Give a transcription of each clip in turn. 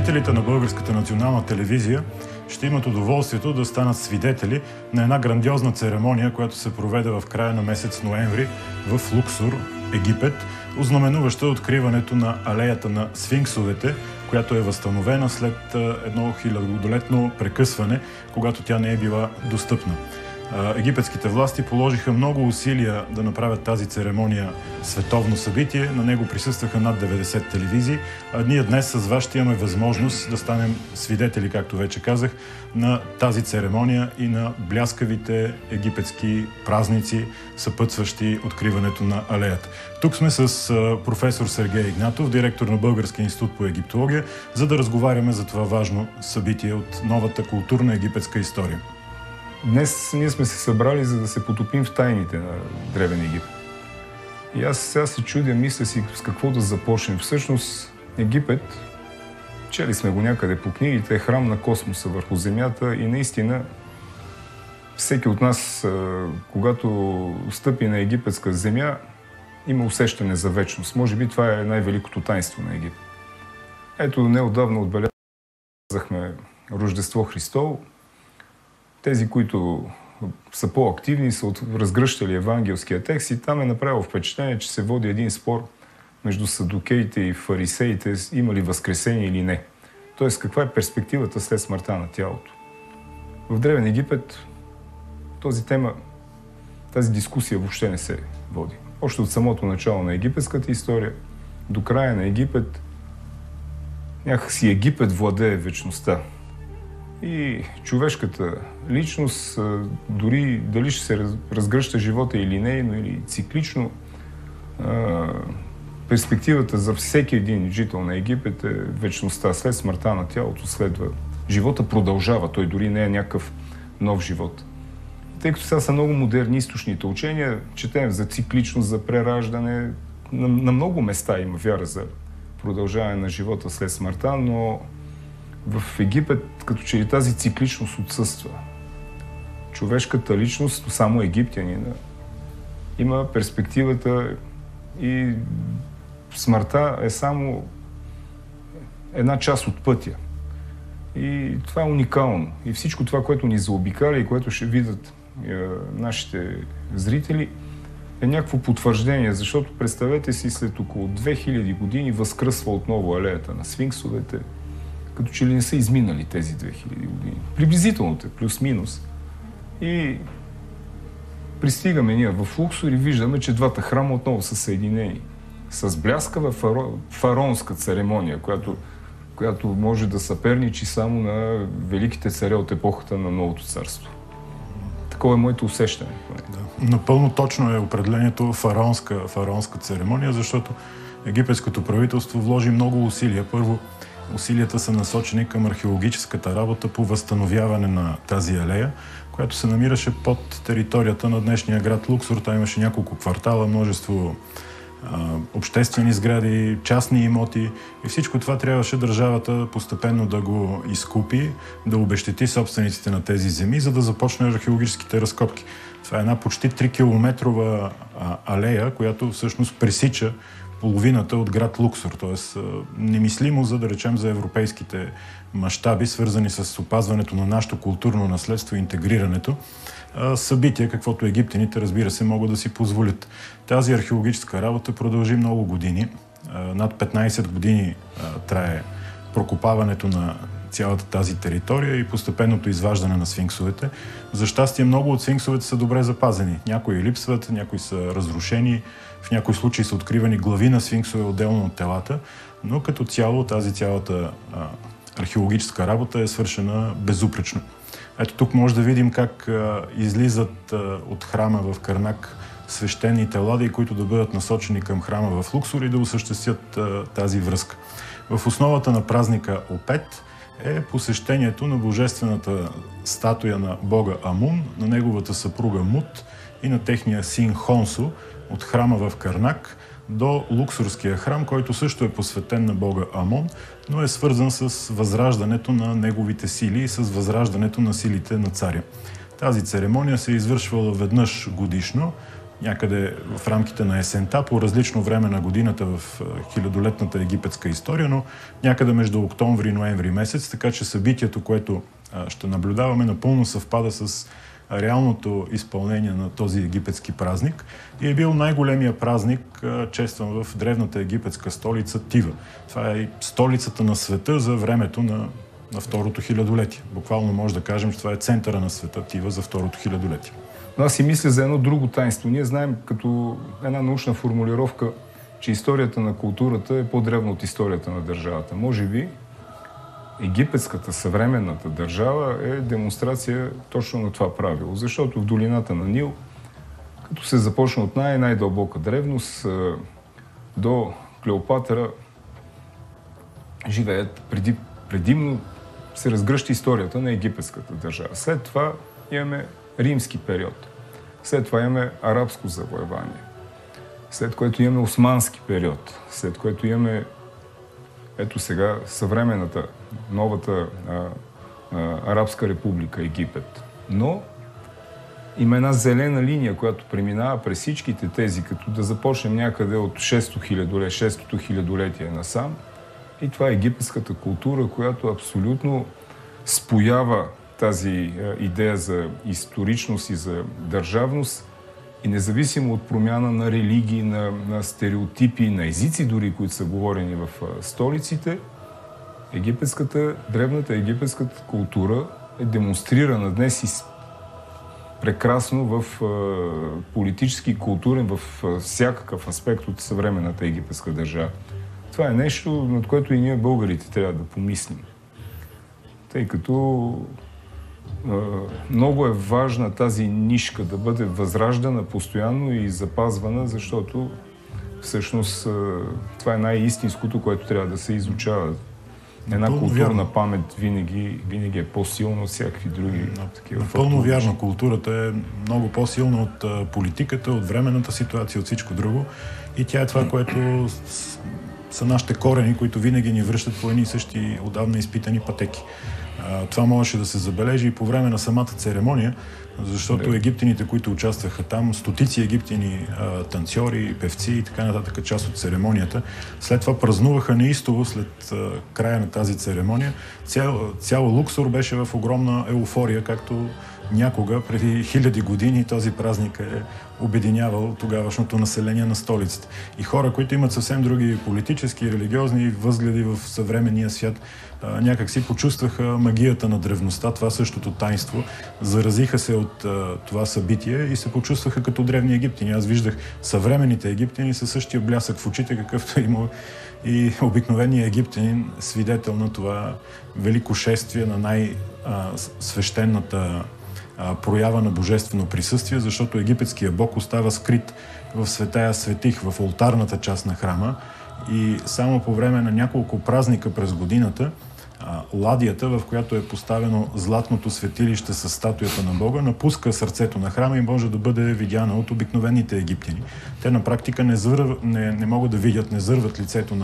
Зрителите на Българската национална телевизия ще имат удоволствието да станат свидетели на една грандиозна церемония, която се проведе в края на месец ноември в Луксор, Египет, ознаменуваща откриването на алеята на сфинксовете, която е възстановена след едно хилядолетно прекъсване, когато тя не е била достъпна. Египетските власти положиха много усилия да направят тази церемония световно събитие. На него присъстваха над 90 телевизии. А ние днес с вас ще имаме възможност да станем свидетели, както вече казах, на тази церемония и на бляскавите египетски празници, съпътстващи откриването на алеята. Тук сме с професор Сергей Игнатов, директор на Българския институт по египтология, за да разговаряме за това важно събитие от новата културна египетска история. Днес ние сме се събрали, за да се потопим в тайните на Древен Египет. И аз сега се чудя, мисля си с какво да започнем. Всъщност Египет, чели сме го някъде по книгите, е храм на космоса върху земята и наистина всеки от нас, когато стъпи на египетска земя, има усещане за вечност. Може би това е най-великото таинство на Египет. Ето, неотдавна отбелязахме Рождество Христово. Тези, които са по-активни, са разгръщали евангелския текст и там е направило впечатление, че се води един спор между садукеите и фарисеите, има ли възкресение или не. Тоест, каква е перспективата след смъртта на тялото. В Древен Египет тази дискусия въобще не се води. Още от самото начало на египетската история до края на Египет, някакси Египет владее вечността. И човешката личност, дори дали ще се разгръща живота или не, или циклично, перспективата за всеки един жител на Египет е вечността. След смъртта на тялото следва. Живота продължава, той дори не е някакъв нов живот. Тъй като сега са много модерни източните учения, четем за цикличност, за прераждане. На много места има вяра за продължаване на живота след смъртта, но в Египет като че ли тази цикличност отсъства. Човешката личност, само египтянина, има перспективата и смъртта е само една част от пътя. И това е уникално. И всичко това, което ни заобикаля и което ще видят нашите зрители, е някакво потвърждение, защото представете си, след около 2000 години възкръсва отново алеята на сфинксовете, като че ли не са изминали тези 2000 години. Приблизително е, плюс-минус. И пристигаме ние в Луксор и виждаме, че двата храма отново са съединени с бляскава фараонска церемония, която може да съперничи само на великите царе от епохата на Новото царство. Такова е моето усещане. Да. Напълно точно е определението фараонска церемония, защото египетското правителство вложи много усилия. Първо, усилията са насочени към археологическата работа по възстановяване на тази алея, която се намираше под територията на днешния град Луксор. Там имаше няколко квартала, множество обществени сгради, частни имоти и всичко това трябваше държавата постепенно да го изкупи, да обезщети собствениците на тези земи, за да започне археологическите разкопки. Това е една почти 3-километрова алея, която всъщност пресича половината от град Луксор, т.е. немислимо, за да речем, за европейските мащаби, свързани с опазването на нашето културно наследство и интегрирането, събития, каквото египтяните, разбира се, могат да си позволят. Тази археологическа работа продължи много години. Над 15 години трае прокопаването на цялата тази територия и постепенното изваждане на сфинксовете. За щастие, много от сфинксовете са добре запазени. Някои липсват, някои са разрушени, в някои случаи са откривани глави на сфинксове отделно от телата, но като цяло цялата археологическа работа е свършена безупречно. Ето тук може да видим как излизат от храма в Карнак свещени лади, които да бъдат насочени към храма в Луксор и да осъществят тази връзка. В основата на празника Опет е посещението на божествената статуя на бога Амун, на неговата съпруга Мут и на техния син Хонсо от храма в Карнак до Луксорския храм, който също е посветен на бога Амон, но е свързан с възраждането на неговите сили и с възраждането на силите на царя. Тази церемония се е извършвала веднъж годишно някъде в рамките на есента, по различно време на годината в хилядолетната египетска история, но някъде между октомври и ноември месец, така че събитието, което ще наблюдаваме, напълно съвпада с реалното изпълнение на този египетски празник и е бил най-големия празник, честван в древната египетска столица Тива. Това е столицата на света за времето на второто хилядолетие. Буквално може да кажем, че това е центъра на света Тива за второто хилядолетие. Но аз си мисля за едно друго таинство. Ние знаем като една научна формулировка, че историята на културата е по-древна от историята на държавата. Може би египетската съвременната държава е демонстрация точно на това правило. Защото в долината на Нил, като се започне от най-дълбока древност до Клеопатра, живеят предимно се разгръща историята на египетската държава. След това имаме римски период. След това имаме арабско завоевание. След което имаме османски период. След което имаме ето сега съвременната, новата Арабска република Египет. Но има една зелена линия, която преминава през всичките тези, като да започнем някъде от 6-то хилядолетие насам. И това е египетската култура, която абсолютно споява тази идея за историчност и за държавност и независимо от промяна на религии, на стереотипи, на езици дори, които са говорени в столиците, древната египетската култура е демонстрирана днес и прекрасно в политически и културен, в всякакъв аспект от съвременната египетска държава. Това е нещо, над което и ние българите трябва да помислим. Тъй като много е важна тази нишка да бъде възраждана постоянно и запазвана, защото всъщност това е най-истинското, което трябва да се изучава. Една културна памет винаги е по-силна от всякакви други такива фактори. Напълно вярно. Културата е много по-силна от политиката, от временната ситуация, от всичко друго. И тя е това, което са нашите корени, които винаги ни връщат по едни и същи отдавна изпитани пътеки. Това можеше да се забележи и по време на самата церемония, защото египтяните, които участваха там, стотици египтяни танцори, певци и така нататък, част от церемонията, след това празнуваха неистово след края на тази церемония. Цял Луксор беше в огромна еуфория, както някога, преди хиляди години, този празник е обединявал тогавашното население на столицата. И хора, които имат съвсем други политически и религиозни възгледи в съвременния свят, някак си почувстваха магията на древността, това същото таинство, заразиха се от това събитие и се почувстваха като древни египтяни. Аз виждах съвременните египтяни със същия блясък в очите, какъвто има и обикновения египтянин, свидетел на това велико шествие на най-свещената проява на божествено присъствие, защото египетския бог остава скрит в Светая Светих, в олтарната част на храма и само по време на няколко празника през годината ладията, в която е поставено златното светилище с статуята на Бога, напуска сърцето на храма и може да бъде видяна от обикновените египтяни. Те на практика не могат да видят, не зърват лицето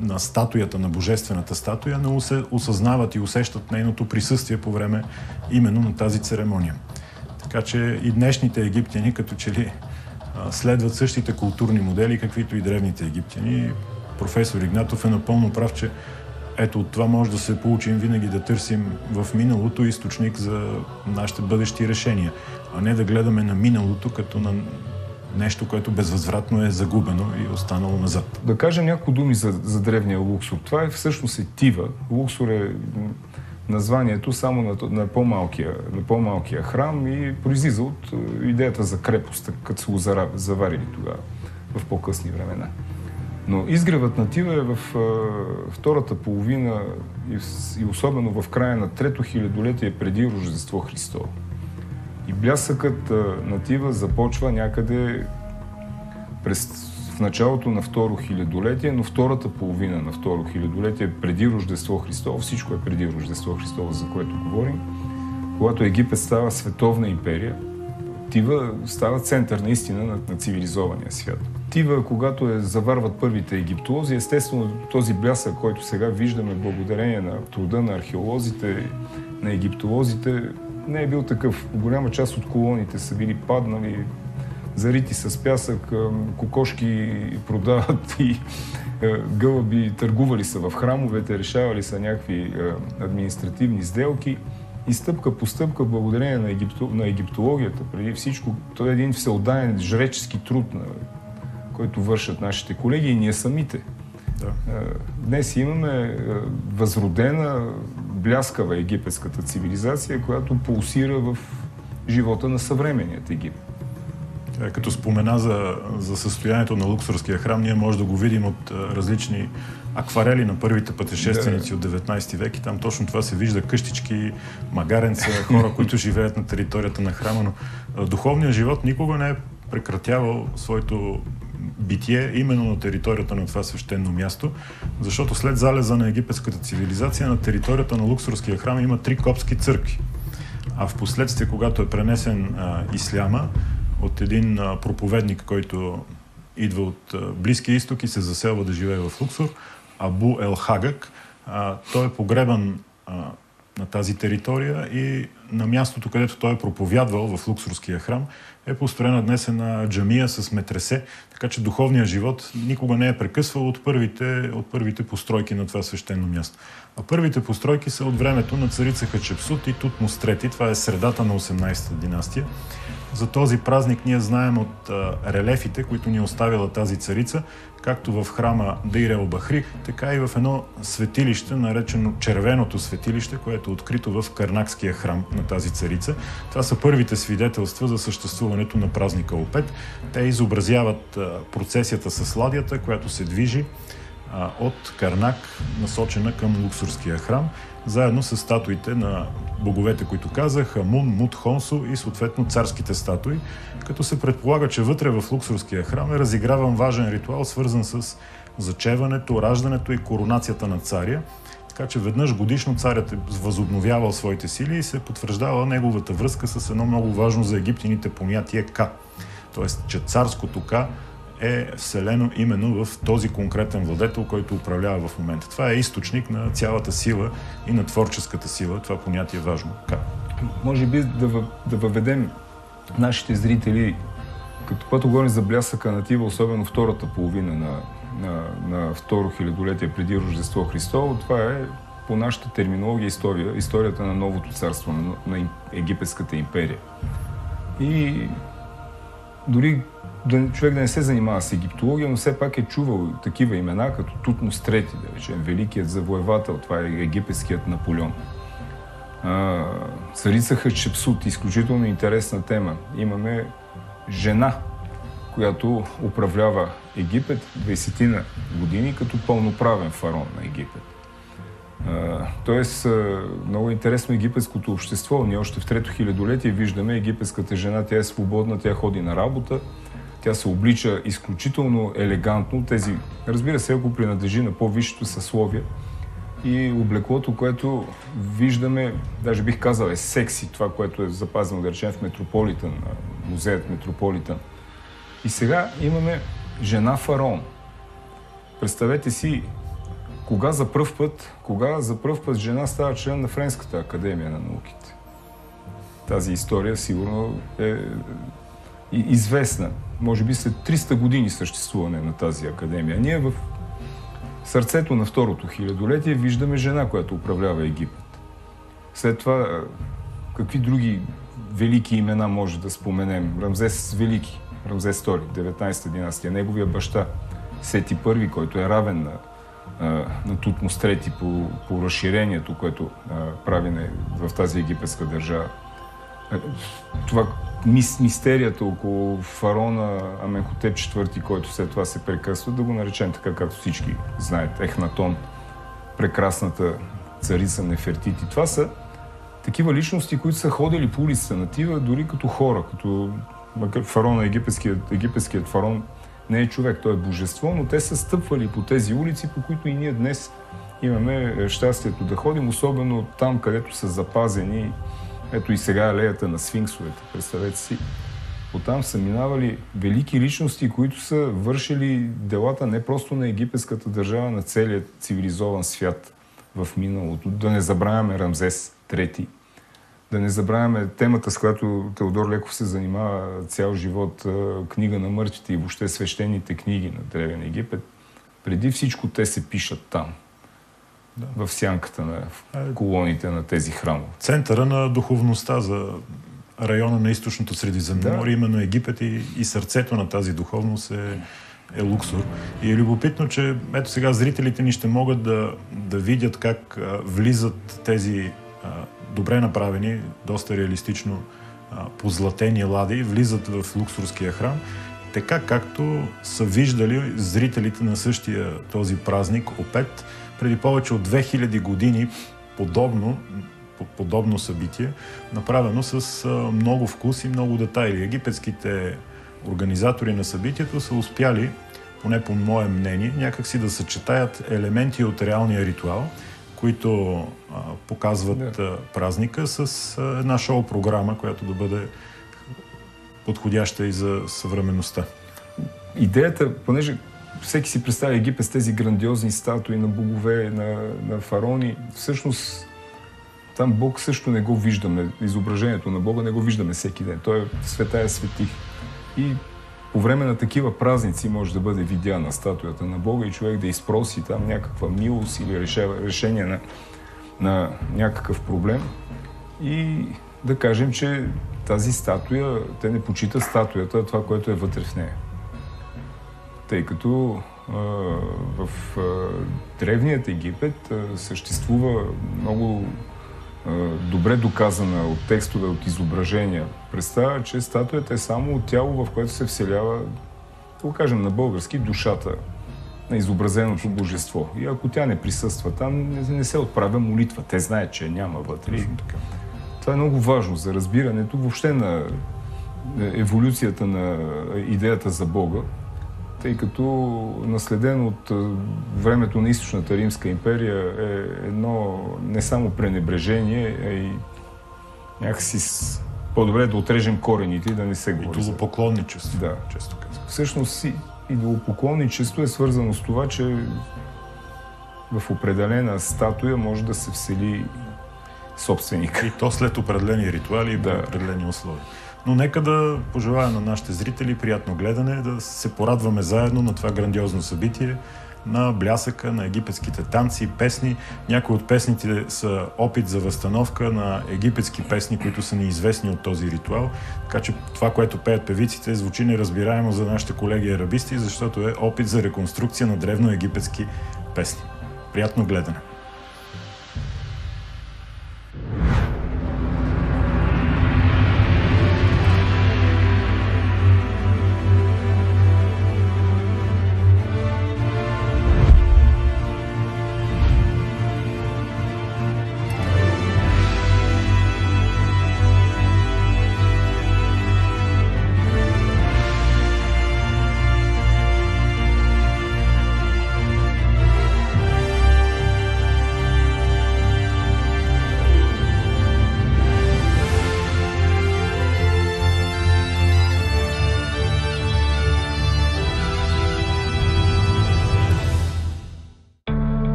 на статуята, на божествената статуя, но осъзнават и усещат нейното присъствие по време именно на тази церемония. Така че и днешните египтяни като че ли следват същите културни модели, каквито и древните египтяни. Професор Игнатов е напълно прав, че ето от това може да се получим винаги да търсим в миналото източник за нашите бъдещи решения, а не да гледаме на миналото като на нещо, което безвъзвратно е загубено и останало назад. Да кажем няколко думи за древния Луксор. Това е всъщност Тива. Луксор е названието само на по-малкия храм и произлиза от идеята за крепост, като са го заварили тогава, в по-късни времена. Но изгревът на Тива е в втората половина и особено в края на трето хилядолетие преди Рождество Христово. И блясъкът на Тива започва някъде в началото на второ хилядолетие, но втората половина на второ хилядолетие преди Рождество Христово, всичко е преди Рождество Христово, за което говорим, когато Египет става световна империя, Тива става център наистина на цивилизования свят. Тива, когато заварват първите египтолози, естествено този блясък, който сега виждаме благодарение на труда на археолозите, на египтолозите, не е бил такъв. Голяма част от колоните са били паднали, зарити с пясък, кокошки продават и гълъби търгували са в храмовете, решавали са някакви административни сделки и стъпка по стъпка, благодарение на египтологията, преди всичко, той е един всеотдаен жречески труд, който вършат нашите колеги и ние самите. Да. Днес имаме възродена, бляскава египетската цивилизация, която пулсира в живота на съвременният Египет. Като спомена за състоянието на Луксорския храм, ние може да го видим от различни акварели на първите пътешественици от 19 век и там точно това се вижда: къщички, магаренца, хора, които живеят на територията на храма, но духовният живот никога не е прекратявал своето битие именно на територията на това свещено място, защото след залеза на египетската цивилизация на територията на Луксорския храм има 3 копски църкви. А в последствие, когато е пренесен исляма от един проповедник, който идва от Близкия изток и се заселва да живее в Луксор, Абу Ел Хагак, той е погребан на тази територия и на мястото, където той е проповядвал в Луксорския храм, е построена днес една джамия с метресе, така че духовният живот никога не е прекъсвал от първите постройки на това свещено място. А първите постройки са от времето на царица Хатшепсут и Тутмос III. Това е средата на 18-та династия. За този празник ние знаем от релефите, които ни оставила тази царица, както в храма Дейр ел Бахри, така и в едно светилище, наречено Червеното светилище, което е открито в Карнакския храм на тази царица. Това са първите свидетелства за съществуването на празника Опет. Те изобразяват процесията с ладията, която се движи от Карнак, насочена към Луксорския храм, заедно с статуите на боговете, които казах, Амун, Мут, Хонсо и съответно царските статуи, като се предполага, че вътре в Луксорския храм е разиграван важен ритуал, свързан с зачеването, раждането и коронацията на царя. Така че веднъж годишно царят е възобновявал своите сили и се потвърждава неговата връзка с едно много важно за египтяните понятие Ка. Тоест, че царското Ка е вселено именно в този конкретен владетел, който управлява в момента. Това е източник на цялата сила и на творческата сила. Това понятие е важно. Може би да въведем нашите зрители, когато говорим за блясъка на Тива, особено втората половина на второ хилядолетие преди Рождество Христово, това е по нашата терминология историята на новото царство, на египетската империя. И дори човек да не се занимава с египтология, но все пак е чувал такива имена, като Тутмос III, да речем, великият завоевател, това е египетският Наполеон. Царица Хатшепсут, изключително интересна тема. Имаме жена, която управлява Египет 20 години като пълноправен фараон на Египет. Тоест, много интересно египетското общество. Ние още в трето хилядолетие виждаме египетската жена, тя е свободна, тя ходи на работа, тя се облича изключително елегантно. Разбира се, ако принадлежи на по-висшето съсловие. И облеклото, което виждаме, даже бих казал, е секси, това, което е запазено, да речем, в Метрополитън, музеят Метрополитън. И сега имаме жена фараон. Представете си, кога за пръв път жена става член на Френската академия на науките. Тази история сигурно е известна. Може би след 300 години съществуване на тази академия. Ние в сърцето на второто хилядолетие виждаме жена, която управлява Египет. След това, какви други велики имена може да споменем? Рамзес Велики, Рамзес II, 19-та династия. Неговия баща, Сети I, който е равен на Тутмос III по разширението, което прави в тази египетска държава. Това мистерията около фараона Аменхотеп IV, който след това се прекъсва, да го наречем така, както всички знаят, Ехнатон, прекрасната царица Нефертити. Това са такива личности, които са ходили по улицата на Тива, дори като хора, като фараона, египетският фараон не е човек, той е божество, но те са стъпвали по тези улици, по които и ние днес имаме щастието да ходим, особено там, където са запазени. Ето и сега алеята на сфинксовете, представете си. Оттам са минавали велики личности, които са вършили делата не просто на египетската държава, на целият цивилизован свят в миналото. Да не забравяме Рамзес III, Да не забравяме темата, с която Теодор Леков се занимава цял живот, книга на мъртвите и въобще свещените книги на Древен Египет. Преди всичко те се пишат там, в сянката на колоните на тези храмове. Центъра на духовността за района на източното Средиземноморие, именно Египет и сърцето на тази духовност е Луксор. И е любопитно, че ето сега зрителите ни ще могат да видят как влизат тези добре направени, доста реалистично позлатени лади, влизат в Луксорския храм, така както са виждали зрителите на същия този празник Опет преди повече от 2000 години, подобно събитие, направено с много вкус и много детайли. Египетските организатори на събитието са успяли, поне по мое мнение, някакси да съчетаят елементи от реалния ритуал, които показват празника, с една шоу-програма, която да бъде подходяща и за съвременността. Идеята, понеже всеки си представя Египет с тези грандиозни статуи на богове, на фараони, всъщност там Бог също не го виждаме. Изображението на Бога не го виждаме всеки ден. Той е светая светих. И по време на такива празници може да бъде видяна статуята на Бога и човек да изпроси там някаква милост или решение на някакъв проблем. И да кажем, че тази статуя, те не почитат статуята, това, което е вътре в нея. Тъй като в древният Египет съществува много добре доказана от текстове, от изображения представа, че статуята е само тяло, в което се вселява, да го кажем на български, душата на изобразеното божество. И ако тя не присъства там, не се отправя молитва. Те знаят, че няма вътре. Това е много важно за разбирането въобще на еволюцията на идеята за Бога, тъй като наследено от времето на Източната Римска империя е едно не само пренебрежение, а и някакси по-добре да отрежем корените и да не се говори. Идолопоклонничество. Да, често казвам. Всъщност идолопоклонничество е свързано с това, че в определена статуя може да се всели собственика. И то след определени ритуали и определени условия. Но нека да пожелая на нашите зрители приятно гледане, да се порадваме заедно на това грандиозно събитие, на блясъка, на египетските танци, песни. Някои от песните са опит за възстановка на египетски песни, които са неизвестни от този ритуал. Така че това, което пеят певиците, звучи неразбираемо за нашите колеги арабисти, защото е опит за реконструкция на древноегипетски песни. Приятно гледане!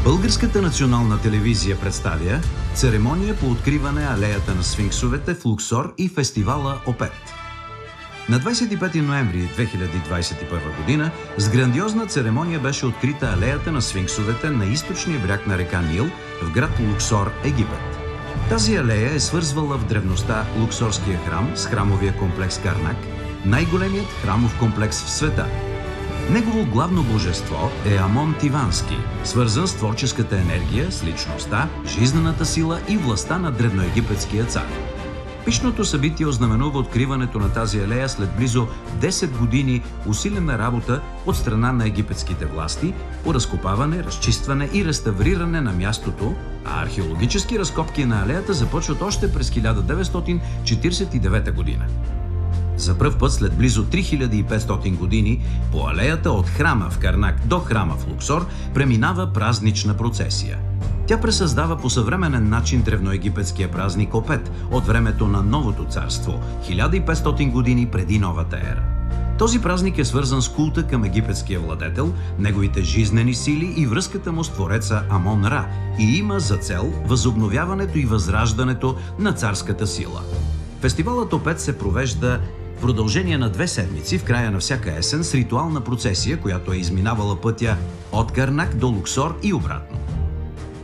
Българската национална телевизия представя церемония по откриване алеята на сфинксовете в Луксор и фестивала Опет. На 25 ноември 2021 година с грандиозна церемония беше открита алеята на сфинксовете на източния бряг на река Нил в град Луксор, Египет. Тази алея е свързвала в древността Луксорския храм с храмовия комплекс Карнак, най-големият храмов комплекс в света. Негово главно божество е Амон Тивански, свързан с творческата енергия, с личността, жизнената сила и властта на древноегипетския цар. Пишното събитие ознаменува откриването на тази алея след близо 10 години усилена работа от страна на египетските власти по разкопаване, разчистване и реставриране на мястото, а археологически разкопки на алеята започват още през 1949 година. За пръв път след близо 3500 години по алеята от храма в Карнак до храма в Луксор преминава празнична процесия. Тя пресъздава по съвременен начин древноегипетския празник Опет от времето на Новото царство, 1500 години преди новата ера. Този празник е свързан с култа към египетския владетел, неговите жизнени сили и връзката му с твореца Амон-Ра и има за цел възобновяването и възраждането на царската сила. Фестивалът Опет се провежда в продължение на 2 седмици в края на всяка есен с ритуална процесия, която е изминавала пътя от Карнак до Луксор и обратно.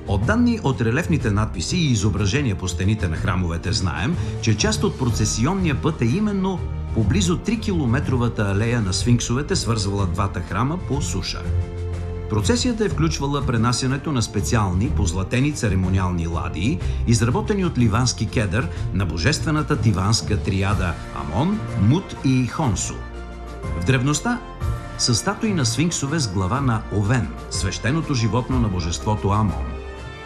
От данни от релефните надписи и изображения по стените на храмовете знаем, че част от процесионния път е именно по близо 3-километровата алея на сфинксовете, свързвала двата храма по суша. Процесията е включвала пренасянето на специални позлатени церемониални ладии, изработени от ливански кедър на божествената тиванска триада Амон, Мут и Хонсу. В древността са статуи на сфинксове с глава на Овен, свещеното животно на божеството Амон.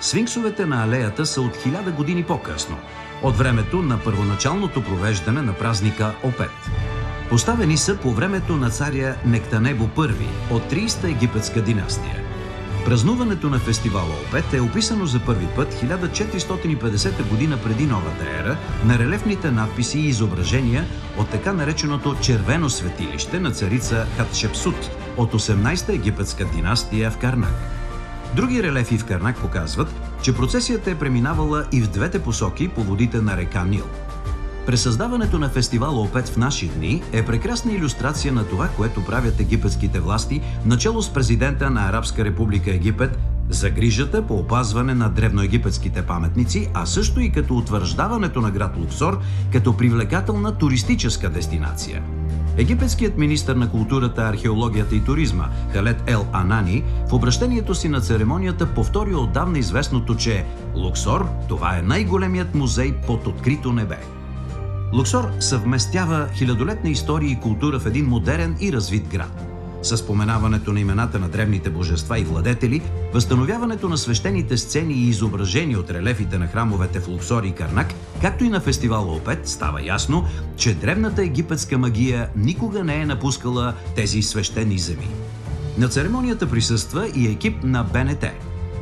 Сфинксовете на алеята са от 1000 години по-късно, от времето на първоначалното провеждане на празника Опет. Поставени са по времето на царя Нектанебо I от 30-та египетска династия. Празнуването на фестивала Опет е описано за първи път 1450 година преди новата ера на релефните надписи и изображения от така нареченото червено светилище на царица Хатшепсут от 18-та египетска династия в Карнак. Други релефи в Карнак показват, че процесията е преминавала и в двете посоки по водите на река Нил. Пресъздаването на фестивала Опет в наши дни е прекрасна илюстрация на това, което правят египетските власти, начело с президента на Арабска република Египет, за грижата по опазване на древноегипетските паметници, а също и като утвърждаването на град Луксор като привлекателна туристическа дестинация. Египетският министър на културата, археологията и туризма Халед Ел Анани в обращението си на церемонията повтори отдавна известното, че Луксор – това е най-големият музей под открито небе. Луксор съвместява хилядолетна история и култура в един модерен и развит град. Със споменаването на имената на древните божества и владетели, възстановяването на свещените сцени и изображения от релефите на храмовете в Луксор и Карнак, както и на фестивала Опет, става ясно, че древната египетска магия никога не е напускала тези свещени земи. На церемонията присъства и екип на БНТ.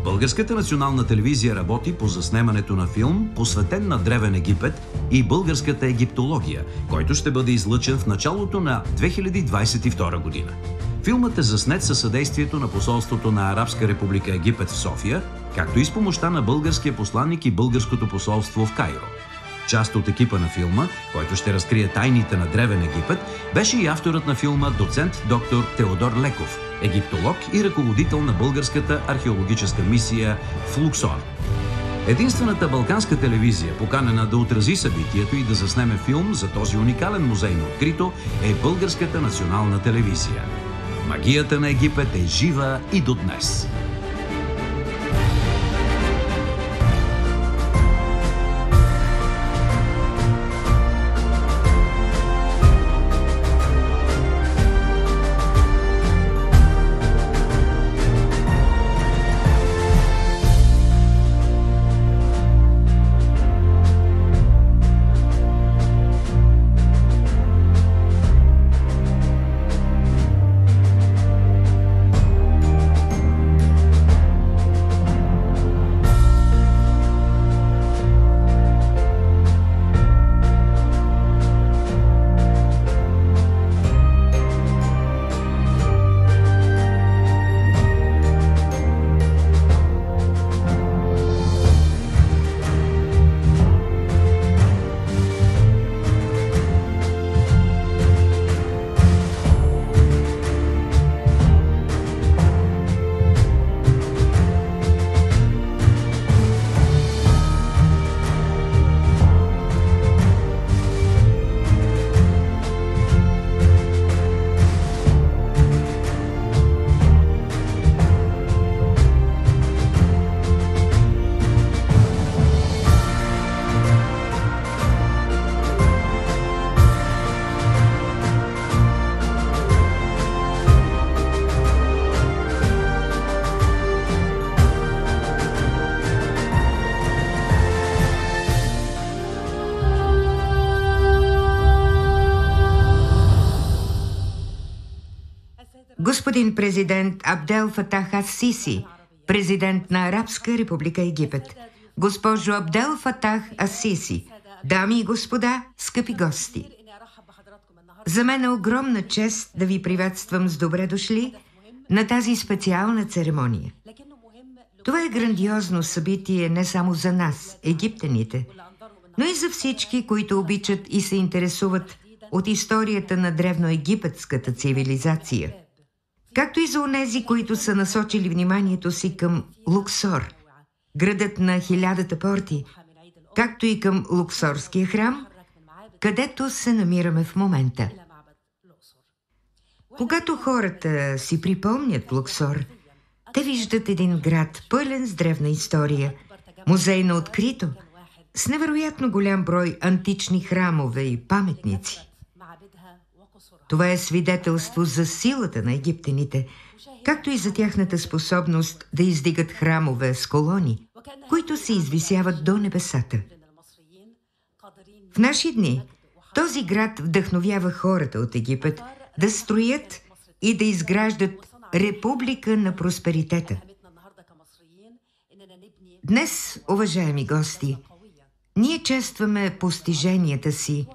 Българската национална телевизия работи по заснемането на филм, посветен на Древен Египет и българската египтология, който ще бъде излъчен в началото на 2022 година. Филмът е заснет със съдействието на посолството на Арабска република Египет в София, както и с помощта на българския посланник и българското посолство в Кайро. Част от екипа на филма, който ще разкрие тайните на Древен Египет, беше и авторът на филма доцент доктор Теодор Леков, египтолог и ръководител на българската археологическа мисия в Луксор. Единствената балканска телевизия, поканена да отрази събитието и да заснеме филм за този уникален музей на открито, е Българската национална телевизия. Магията на Египет е жива и до днес. Господин президент Абдел Фатах ас-Сиси, президент на Арабска република Египет, госпожо Абдел Фатах ас-Сиси, дами и господа, скъпи гости. За мен е огромна чест да ви приветствам с добре дошли на тази специална церемония. Това е грандиозно събитие не само за нас, египтяните, но и за всички, които обичат и се интересуват от историята на древноегипетската цивилизация, както и за онези, които са насочили вниманието си към Луксор, градът на хилядата порти, както и към Луксорския храм, където се намираме в момента. Когато хората си припомнят Луксор, те виждат един град пълен с древна история, музей на открито, с невероятно голям брой антични храмове и паметници. Това е свидетелство за силата на египтяните, както и за тяхната способност да издигат храмове с колони, които се извисяват до небесата. В наши дни този град вдъхновява хората от Египет да строят и да изграждат република на просперитета. Днес, уважаеми гости, ние честваме постиженията си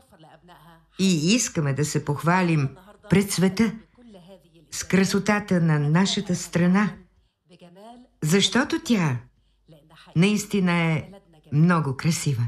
и искаме да се похвалим пред света с красотата на нашата страна, защото тя наистина е много красива.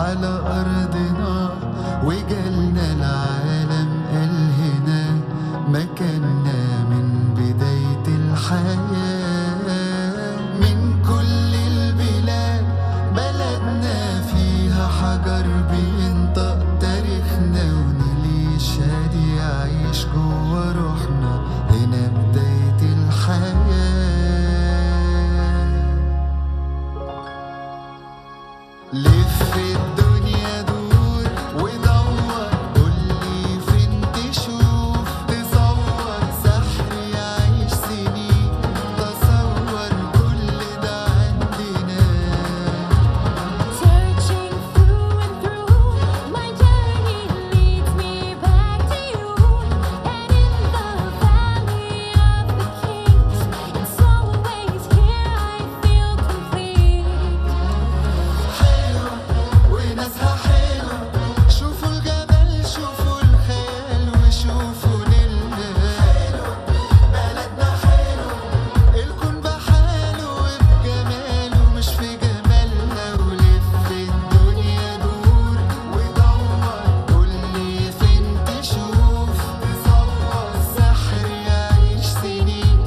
على أرضنا وجالنا العالم قال هنا مكاننا من بداية الحياة. من كل البلاد بلدنا فيها حجر بينطق تاريخنا، ونيل شادي يعيش جوا روحنا هنا بداية الحياة. لف الدنيا دور ودور قولي فين تشوف، تصور سحر يعيش سنين، تصور كل ده عندنا. Searching through and through, my journey leads me back to you. And in the valley of the kings, it's always here I feel complete. حلو وناسها حلو، شوفوا الجبل شوفوا الخيال وشوفوا نيلنا. حلو بلدنا حلو، الكون بحاله وبجماله مش في جمالنا. ولف الدنيا دور ودور قولي فين تشوف، تصور سحر يعيش سنين،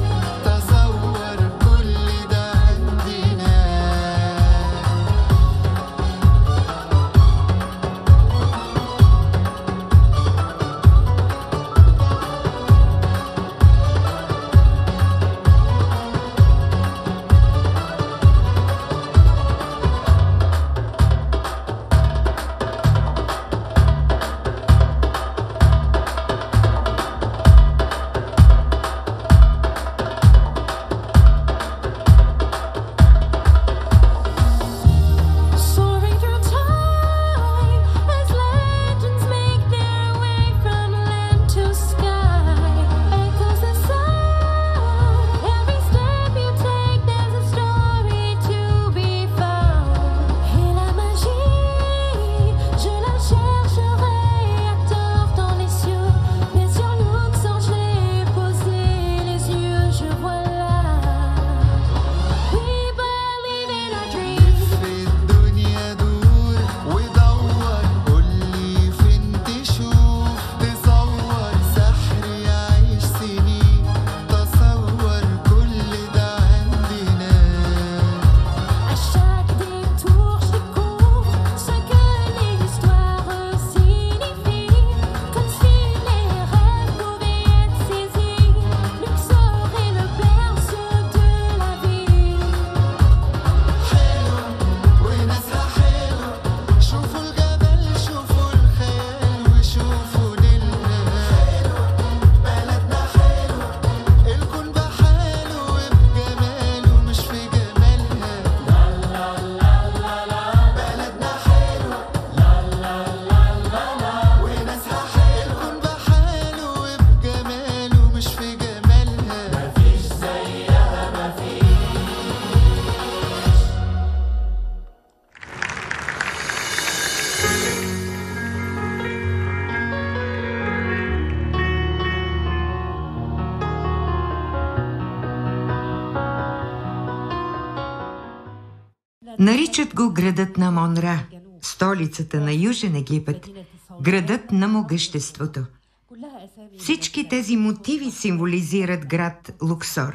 تصور كل ده عندنا. Soaring through time as legends make their way from land to sky. Echoes the sound. Every step you take, there's a story to be found. Et la magie, je la chercherai à tort dans les cieux. Mais sur Luxor, je l'ai posé les yeux, je vois là. We believe in our dreams. في الدنيا دور ودور قولي فين تشوف، تصور سحر يعيش سنين، تصور كل ده عندنا. À chaque détour, je découvre ce que l'histoire signifie. Comme si les rêves pouvaient être saisis. Luxor est le berceau de la vie. حلو وناسها حلو، شوفوا الجبل شوفوا الخيال وشوفوا نيلنا. حلو بلدنا حلو، الكون بحاله وبجماله مش في جمالنا. لا لا لا لا لا بلدنا حلو، لا لا لا لا لا وناسها حلو، الكون بحاله وبجماله مش في جمالها. مفيش زيها مفيش. Наричат го градът на Монра, столицата на Южен Египет, градът на могъществото. Всички тези мотиви символизират град Луксор.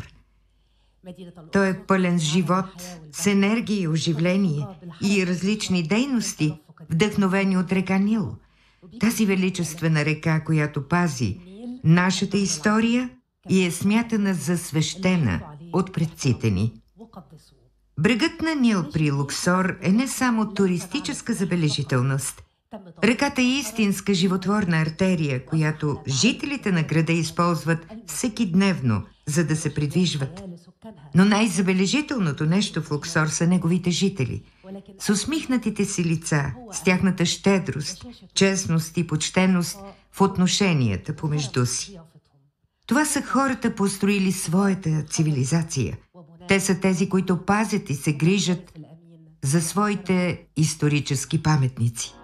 Той е пълен с живот, с енергия и оживление и различни дейности, вдъхновени от река Нил. Тази величествена река, която пази нашата история и е смятана за свещена от предците ни. Брегът на Нил при Луксор е не само туристическа забележителност. Реката е истинска животворна артерия, която жителите на града използват всекидневно, за да се придвижват. Но най-забележителното нещо в Луксор са неговите жители. С усмихнатите си лица, с тяхната щедрост, честност и почтеност в отношенията помежду си. Това са хората, построили своята цивилизация. Те са тези, които пазят и се грижат за своите исторически паметници.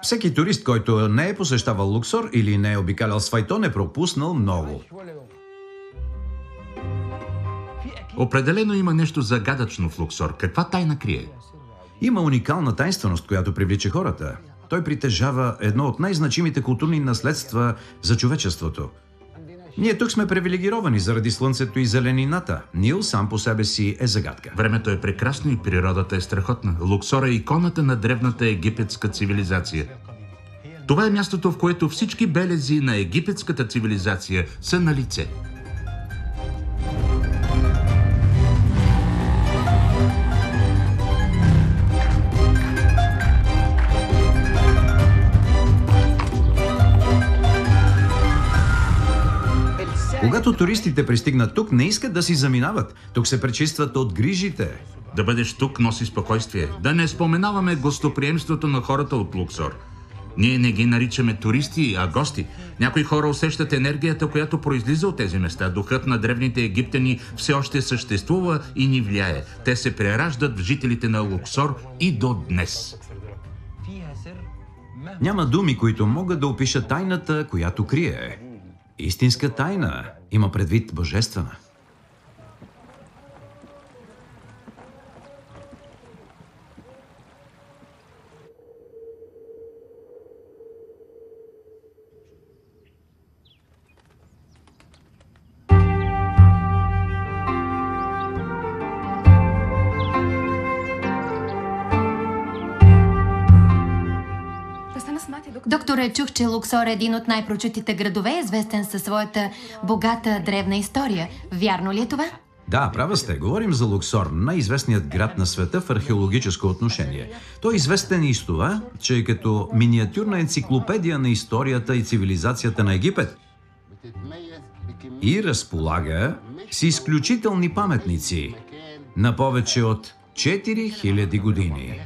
Всеки турист, който не е посещавал Луксор или не е обикалял Свайтон, е пропуснал много. Определено има нещо загадъчно в Луксор. Каква тайна крие? Има уникална тайнственост, която привлича хората. Той притежава едно от най-значимите културни наследства за човечеството. Ние тук сме привилегировани заради слънцето и зеленината. Нил сам по себе си е загадка. Времето е прекрасно и природата е страхотна. Луксор е иконата на древната египетска цивилизация. Това е мястото, в което всички белези на египетската цивилизация са на лице. Когато туристите пристигнат тук, не искат да си заминават. Тук се пречистват от грижите. Да бъдеш тук носи спокойствие. Да не споменаваме гостоприемството на хората от Луксор. Ние не ги наричаме туристи, а гости. Някои хора усещат енергията, която произлиза от тези места. Духът на древните египтяни все още съществува и ни влияе. Те се прераждат в жителите на Луксор и до днес. Няма думи, които могат да опишат тайната, която крие. Истинска тайна има предвид божествена. Докторе, чух, че Луксор е един от най-прочутите градове, известен със своята богата древна история. Вярно ли е това? Да, права сте. Говорим за Луксор, най-известният град на света в археологическо отношение. Той е известен и с това, че е като миниатюрна енциклопедия на историята и цивилизацията на Египет и разполага с изключителни паметници на повече от 4000 години.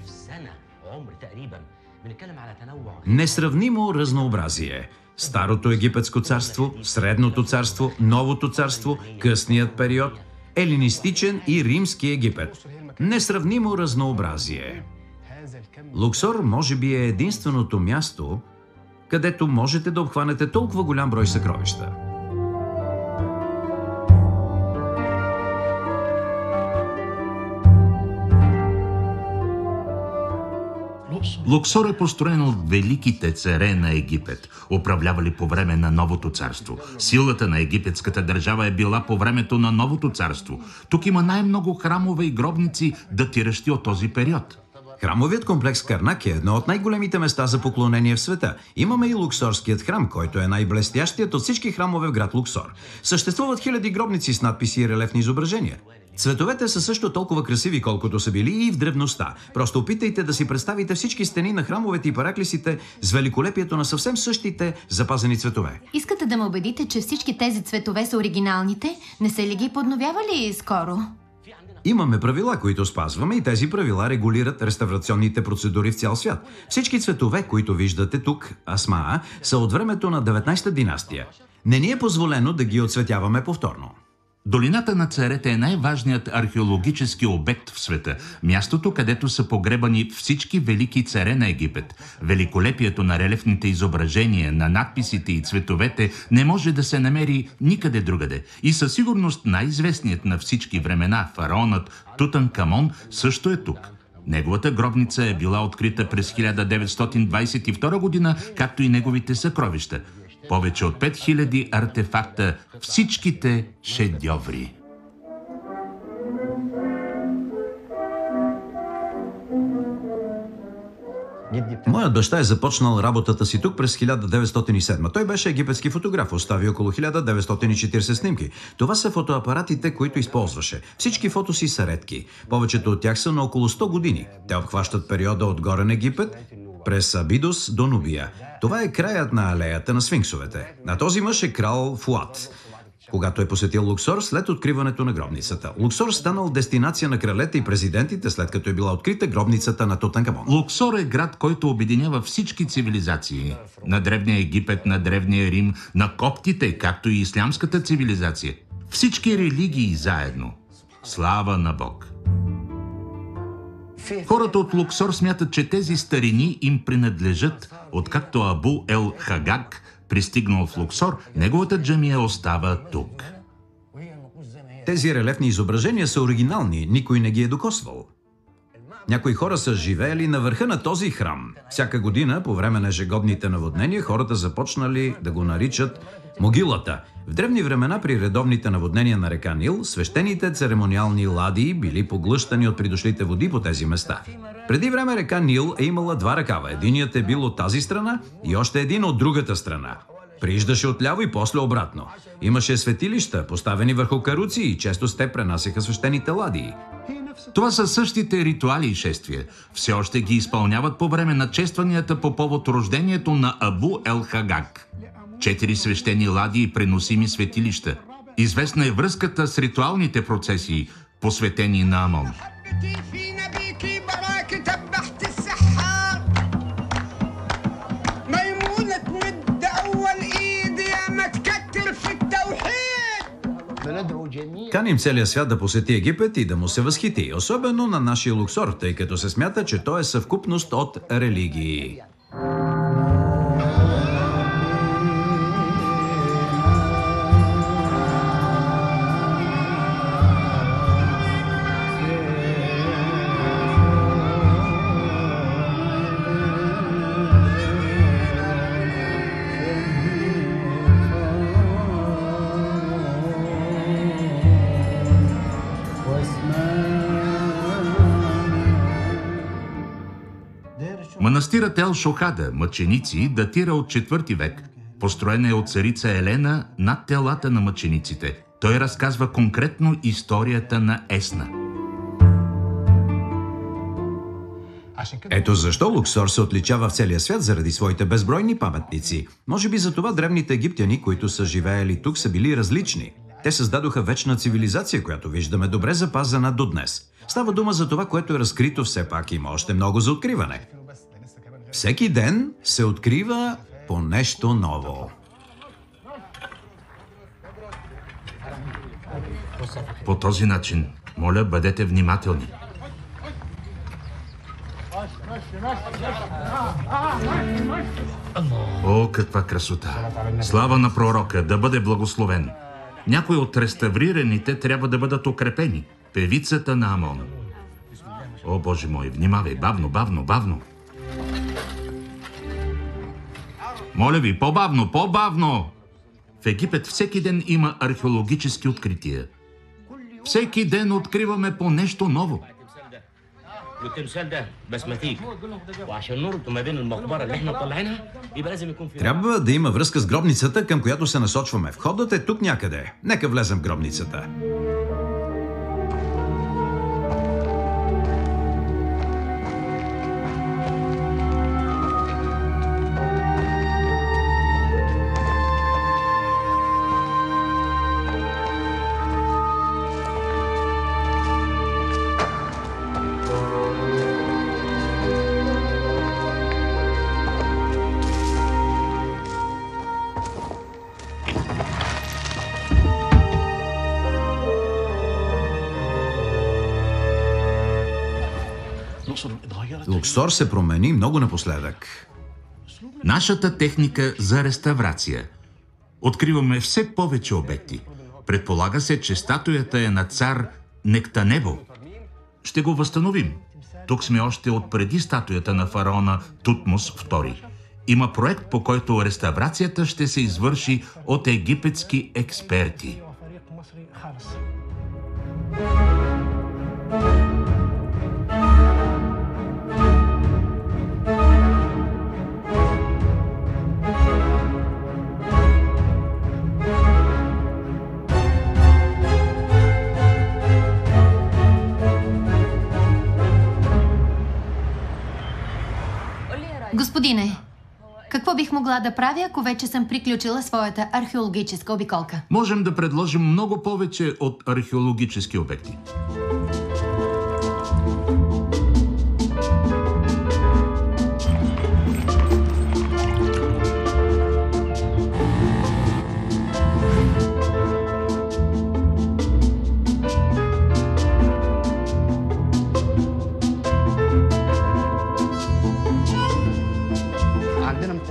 Несравнимо разнообразие. Старото египетско царство, Средното царство, Новото царство, късният период, елинистичен и римски Египет. Несравнимо разнообразие. Луксор може би е единственото място, където можете да обхванете толкова голям брой съкровища. Луксор е построен от великите царе на Египет, управлявали по време на Новото царство. Силата на египетската държава е била по времето на Новото царство. Тук има най-много храмове и гробници, датиращи от този период. Храмовият комплекс Карнак е едно от най-големите места за поклонение в света. Имаме и Луксорският храм, който е най-блестящият от всички храмове в град Луксор. Съществуват хиляди гробници с надписи и релефни изображения. Цветовете са също толкова красиви, колкото са били и в древността. Просто опитайте да си представите всички стени на храмовете и параклисите с великолепието на съвсем същите запазени цветове. Искате да ме убедите, че всички тези цветове са оригиналните? Не са ли ги подновявали скоро? Имаме правила, които спазваме, и тези правила регулират реставрационните процедури в цял свят. Всички цветове, които виждате тук, асмаа, са от времето на 19-та династия. Не ни е позволено да ги оцветяваме повторно. Долината на царете е най-важният археологически обект в света. Мястото, където са погребани всички велики царе на Египет. Великолепието на релефните изображения, на надписите и цветовете не може да се намери никъде другаде. И със сигурност най-известният на всички времена фараонът Тутанкамон също е тук. Неговата гробница е била открита през 1922 година, както и неговите съкровища. Повече от 5000 артефакта, всичките шедьоври. Моят баща е започнал работата си тук през 1907. Той беше египетски фотограф, остави около 1940 снимки. Това са фотоапаратите, които използваше. Всички фотоси са редки. Повечето от тях са на около 100 години. Те обхващат периода от Горен Египет през Абидос до Нубия. Това е краят на алеята на сфинксовете. На този мъж е крал Фуат, когато е посетил Луксор след откриването на гробницата. Луксор станал дестинация на кралете и президентите, след като е била открита гробницата на Тутанкамон. Луксор е град, който обединява всички цивилизации. На древния Египет, на древния Рим, на коптите, както и ислямската цивилизация. Всички религии заедно. Слава на Бог! Хората от Луксор смятат, че тези старини им принадлежат, откакто Абу Ел Хагак пристигнал в Луксор, неговата джамия остава тук. Тези релефни изображения са оригинални, никой не ги е докосвал. Някои хора са живеели на върха на този храм. Всяка година, по време на ежегодните наводнения, хората започнали да го наричат могилата. В древни времена, при редовните наводнения на река Нил, свещените церемониални ладии били поглъщани от придошлите води по тези места. Преди време река Нил е имала два ръкава. Единият е бил от тази страна и още един от другата страна. Прииждаше отляво и после обратно. Имаше светилища, поставени върху каруци и често с те пренасяха свещените ладии. Това са същите ритуали и шествия. Все още ги изпълняват по време на честванията по повод рождението на Абу Ел Хагак. 4 свещени лади и преносими светилища. Известна е връзката с ритуалните процесии, посветени на Амон. Каним целия свят да посети Египет и да му се възхити, особено на нашия Луксор, тъй като се смята, че той е съвкупност от религии. Манастирът Ел Шохада, мъченици, датира от 4 век. Построена е от царица Елена над телата на мъчениците. Той разказва конкретно историята на Есна. Ето защо Луксор се отличава в целия свят заради своите безбройни паметници. Може би за това древните египтяни, които са живеели тук, са били различни. Те създадоха вечна цивилизация, която виждаме добре запазена до днес. Става дума за това, което е разкрито, все пак има още много за откриване. Всеки ден се открива по нещо ново. По този начин, моля, бъдете внимателни. О, каква красота! Слава на пророка, да бъде благословен! Някои от реставрираните трябва да бъдат укрепени. Певицата на Амон. О, Боже мой, внимавай, бавно, бавно, бавно. Моля ви, по-бавно, по-бавно! В Египет всеки ден има археологически открития. Всеки ден откриваме по нещо ново. Трябва да има връзка с гробницата, към която се насочваме. Входът е тук някъде. Нека влезем в гробницата. Луксор се промени много напоследък. Нашата техника за реставрация. Откриваме все повече обекти. Предполага се, че статуята е на цар Нектанебо. Ще го възстановим. Тук сме още от преди статуята на фараона Тутмос II. Има проект, по който реставрацията ще се извърши от египетски експерти. Господине, какво бих могла да правя, ако вече съм приключила своята археологическа обиколка? Можем да предложим много повече от археологически обекти.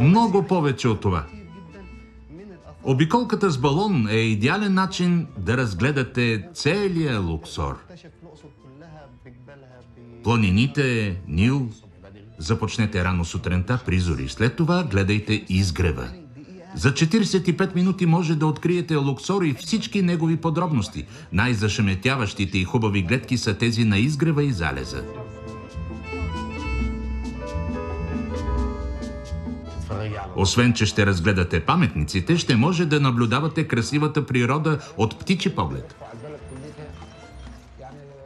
Много повече от това. Обиколката с балон е идеален начин да разгледате целия Луксор. Планините, Нил. Започнете рано сутринта при зори. След това гледайте изгрева. За 45 минути може да откриете Луксор и всички негови подробности. Най-зашеметяващите и хубави гледки са тези на изгрева и залеза. Освен, че ще разгледате паметниците, ще може да наблюдавате красивата природа от птичи поглед.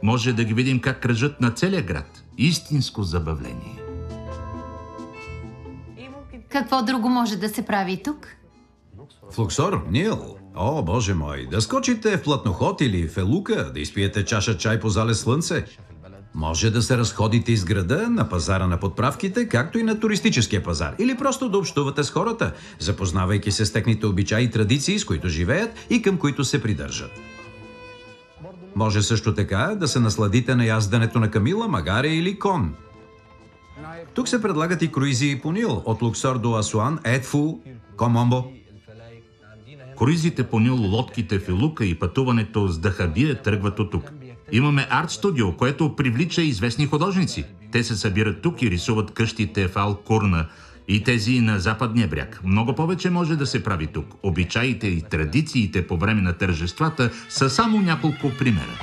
Може да ги видим как кръжат на целия град. Истинско забавление. Какво друго може да се прави тук? В Луксор, Нил. О, боже мой, да скочите в платноход или в Елука, да изпиете чаша чай по залез слънце. Може да се разходите из града, на пазара на подправките, както и на туристическия пазар. Или просто да общувате с хората, запознавайки се с техните обичаи и традиции, с които живеят и към които се придържат. Може също така да се насладите на яздането на камила, магаре или кон. Тук се предлагат и круизи по Нил, от Луксор до Асуан, Едфу, Комомбо. Круизите по Нил, лодките в Илука и пътуването с Дахабия тръгват от тук. Имаме арт-студио, което привлича известни художници. Те се събират тук и рисуват къщите в Ал-Курна и тези на западния бряг. Много повече може да се прави тук. Обичаите и традициите по време на тържествата са само няколко примера.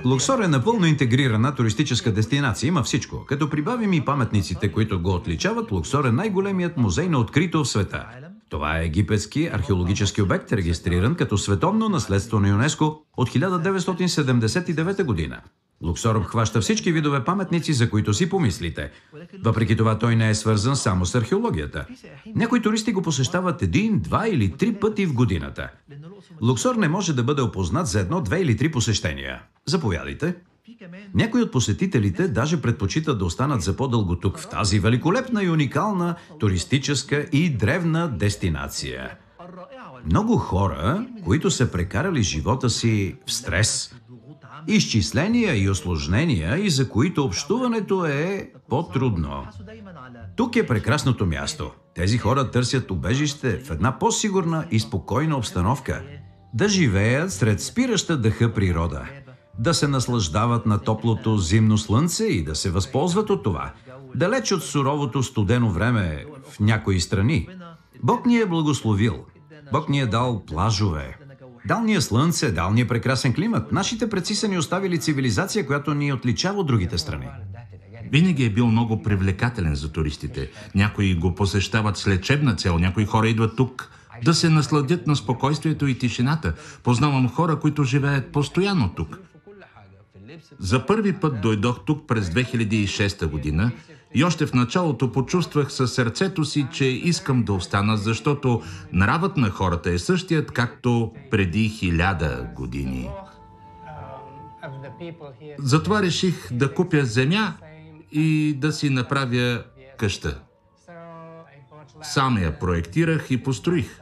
Луксор е напълно интегрирана туристическа дестинация. Има всичко. Като прибавим и паметниците, които го отличават, Луксор е най-големият музей на открито в света. Това е египетски археологически обект, регистриран като световно наследство на ЮНЕСКО от 1979 година. Луксор обхваща всички видове паметници, за които си помислите. Въпреки това той не е свързан само с археологията. Някои туристи го посещават 1, 2 или 3 пъти в годината. Луксор не може да бъде опознат за 1, 2 или 3 посещения. Заповядайте. Някои от посетителите даже предпочитат да останат за по-дълго тук, в тази великолепна и уникална туристическа и древна дестинация. Много хора, които са прекарали живота си в стрес, изчисления и усложнения, и за които общуването е по-трудно. Тук е прекрасното място. Тези хора търсят убежище в една по-сигурна и спокойна обстановка. Да живеят сред спираща дъха природа. Да се наслаждават на топлото зимно слънце и да се възползват от това. Далеч от суровото студено време в някои страни. Бог ни е благословил. Бог ни е дал плажове. Дал ни е слънце, дал ни е прекрасен климат. Нашите предци са ни оставили цивилизация, която ни отличава от другите страни. Винаги е бил много привлекателен за туристите. Някои го посещават с лечебна цел, някои хора идват тук да се насладят на спокойствието и тишината. Познавам хора, които живеят постоянно тук. За първи път дойдох тук през 2006 година и още в началото почувствах със сърцето си, че искам да остана, защото нравът на хората е същият, както преди 1000 години. Затова реших да купя земя и да си направя къща. Сам я проектирах и построих.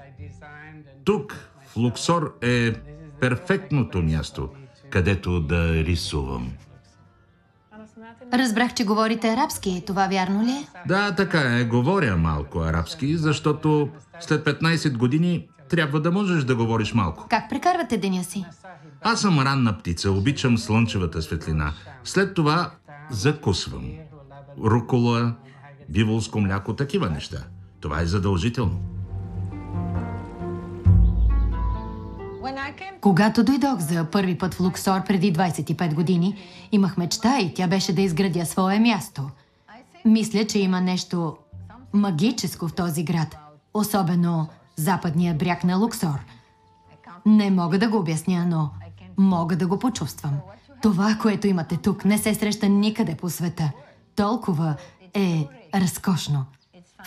Тук, в Луксор, е перфектното място, където да рисувам. Разбрах, че говорите арабски. Това вярно ли е? Да, така е. Говоря малко арабски, защото след 15 години трябва да можеш да говориш малко. Как прекарвате деня си? Аз съм ранна птица, обичам слънчевата светлина. След това закусвам. Рукола, биволско мляко, такива неща. Това е задължително. Когато дойдох за първи път в Луксор преди 25 години, имах мечта и тя беше да изградя свое място. Мисля, че има нещо магическо в този град, особено западния бряг на Луксор. Не мога да го обясня, но Мога да го почувствам. Това, което имате тук, не се среща никъде по света. Толкова е разкошно.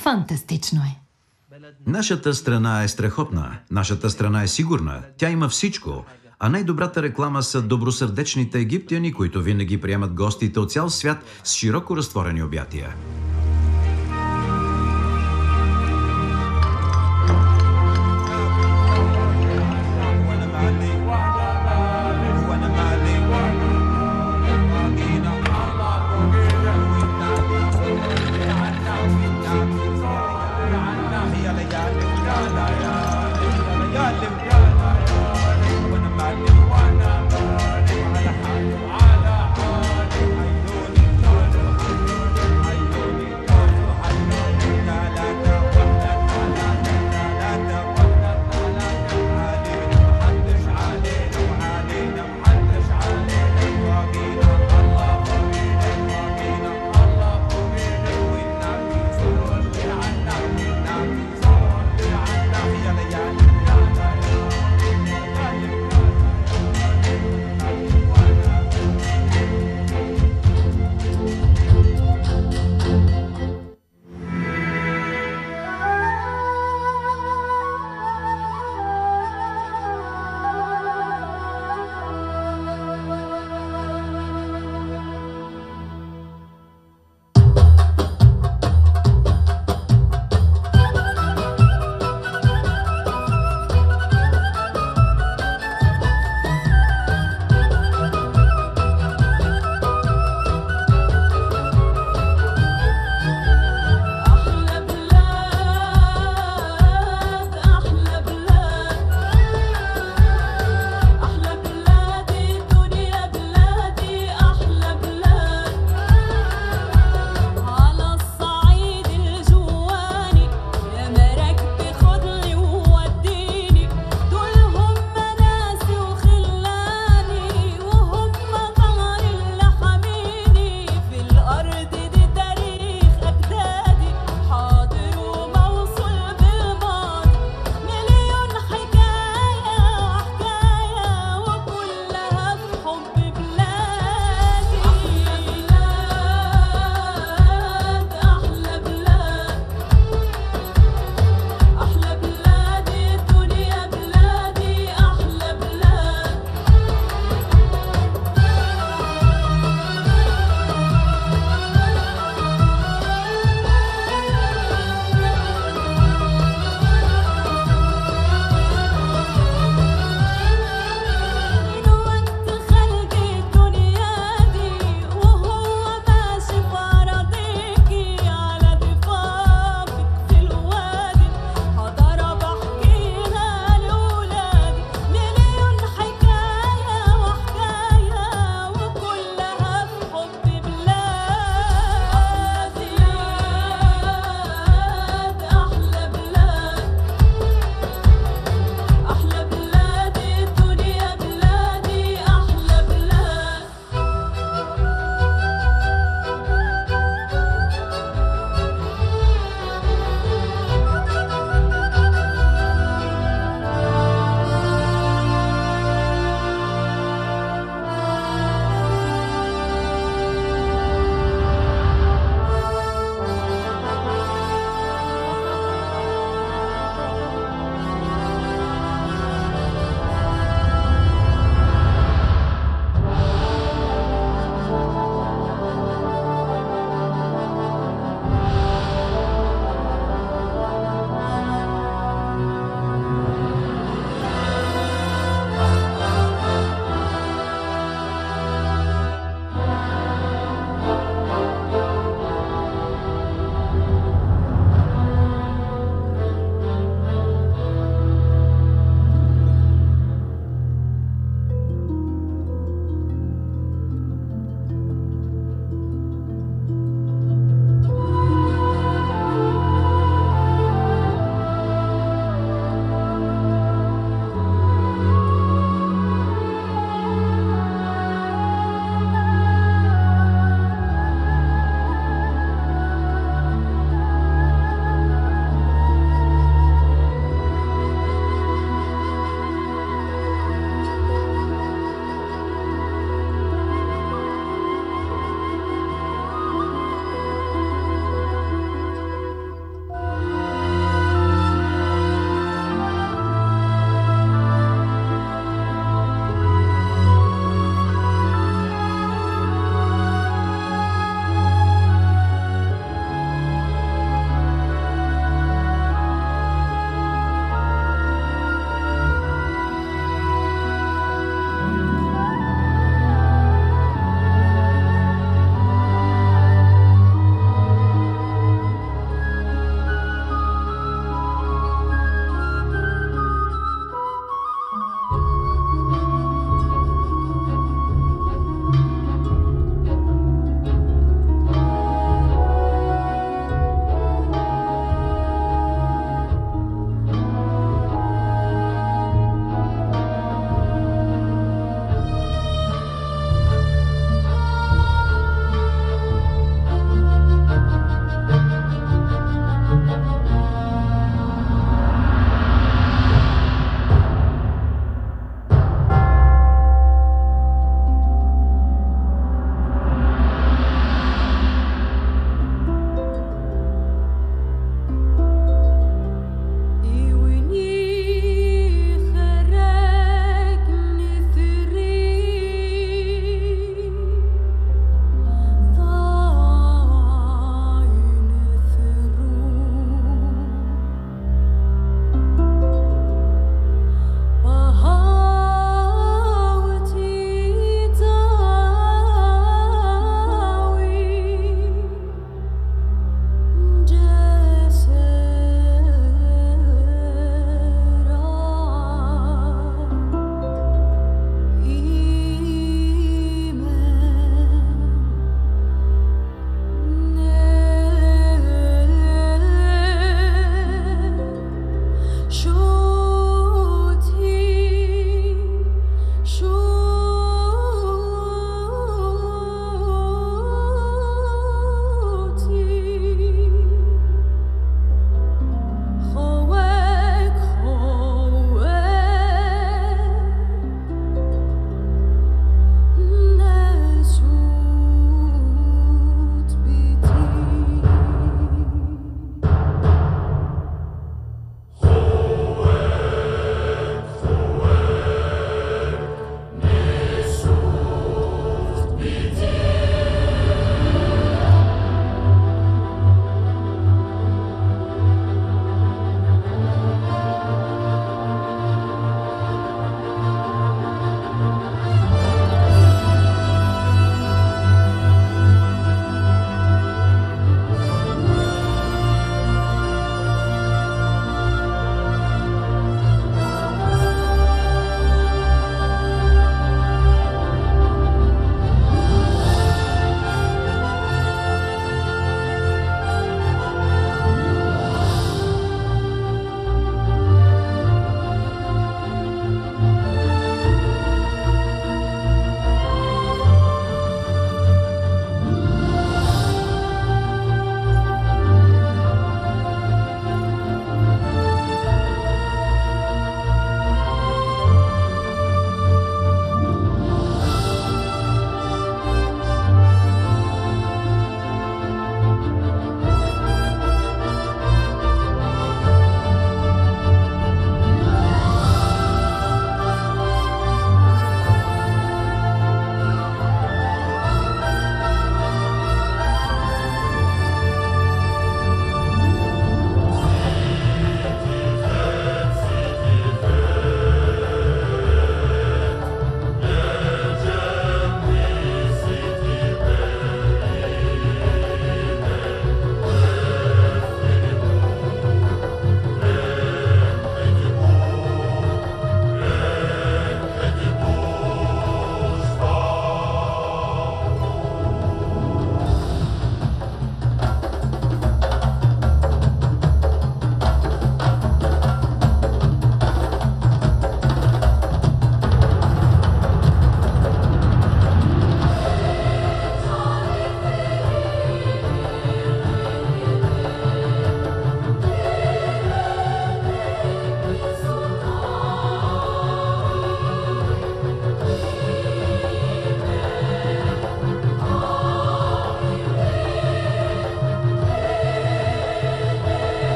Фантастично е. Нашата страна е страхотна, нашата страна е сигурна, тя има всичко, а най-добрата реклама са добросърдечните египтяни, които винаги приемат гостите от цял свят с широко разтворени обятия.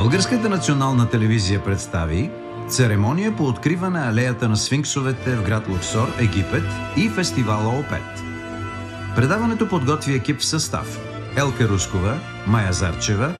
Българската национална телевизия представи церемония по откриване алеята на сфинксовете в град Луксор, Египет и фестивала ОПЕТ. Предаването подготви екип в състав: Елка Рускова, Майя Зарчева,